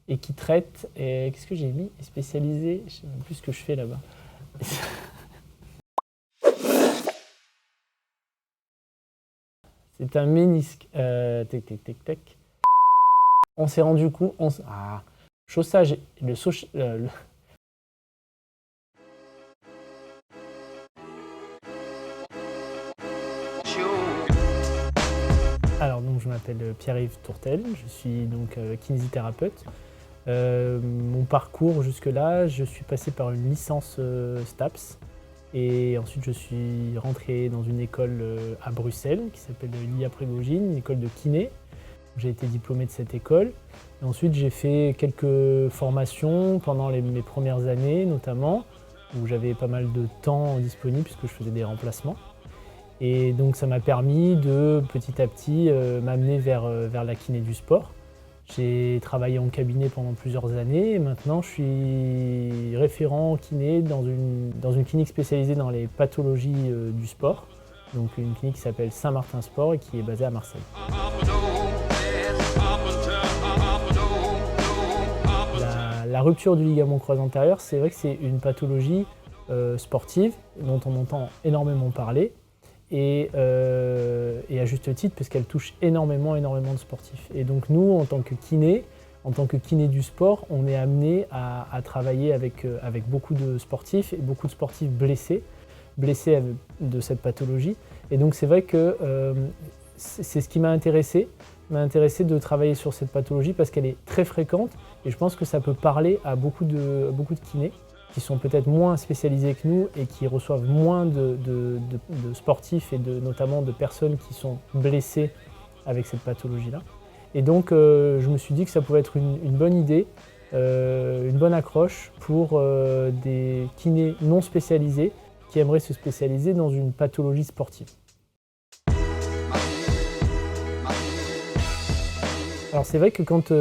et qui traite, et qu'est-ce que j'ai mis? Spécialisé, je sais même plus ce que je fais là-bas. C'est un ménisque. Tac, tac, tac, tac. On s'est rendu compte. Chaussage. Alors, donc, je m'appelle Pierre-Yves Tourtel. Je suis donc kinésithérapeute. Mon parcours jusque-là, je suis passé par une licence STAPS. Et ensuite, je suis rentré dans une école à Bruxelles qui s'appelle l'IA Prégogine, une école de kiné. J'ai été diplômé de cette école. Et ensuite, j'ai fait quelques formations pendant mes premières années, notamment, où j'avais pas mal de temps disponible puisque je faisais des remplacements. Et donc, ça m'a permis de petit à petit m'amener vers la kiné du sport. J'ai travaillé en cabinet pendant plusieurs années et maintenant je suis référent kiné dans une clinique spécialisée dans les pathologies du sport. Donc une clinique qui s'appelle Saint-Martin Sport et qui est basée à Marseille. La rupture du ligament croisé antérieur, c'est vrai que c'est une pathologie sportive dont on entend énormément parler. Et à juste titre, parce qu'elle touche énormément de sportifs. Et donc nous, en tant que kiné du sport, on est amené à travailler avec beaucoup de sportifs et beaucoup de sportifs blessés de cette pathologie. Et donc c'est vrai que c'est ce qui m'a intéressé de travailler sur cette pathologie parce qu'elle est très fréquente et je pense que ça peut parler à beaucoup de kinés qui sont peut-être moins spécialisés que nous et qui reçoivent moins de sportifs et notamment de personnes qui sont blessées avec cette pathologie-là. Et donc je me suis dit que ça pouvait être une bonne idée, une bonne accroche pour des kinés non spécialisés qui aimeraient se spécialiser dans une pathologie sportive. Alors c'est vrai que quand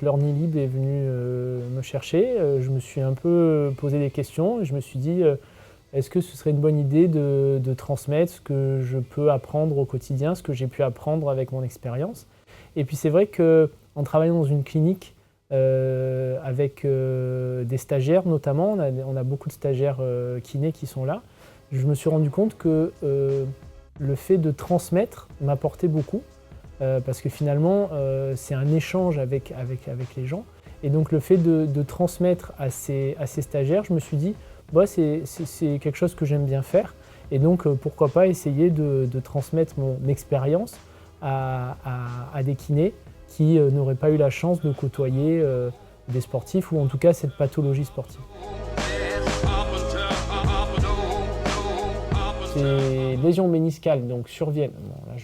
Lorny Lib est venu me chercher, je me suis un peu posé des questions et je me suis dit est-ce que ce serait une bonne idée de transmettre ce que je peux apprendre au quotidien, ce que j'ai pu apprendre avec mon expérience. Et puis c'est vrai qu'en travaillant dans une clinique avec des stagiaires notamment, on a beaucoup de stagiaires kinés qui sont là, je me suis rendu compte que le fait de transmettre m'apportait beaucoup. Parce que finalement, c'est un échange avec les gens. Et donc le fait de transmettre à ces stagiaires, je me suis dit, bah, c'est quelque chose que j'aime bien faire. Et donc pourquoi pas essayer de transmettre mon expérience à des kinés qui n'auraient pas eu la chance de côtoyer des sportifs ou en tout cas cette pathologie sportive. C'est lésions méniscales, donc surviennent. Bon, là,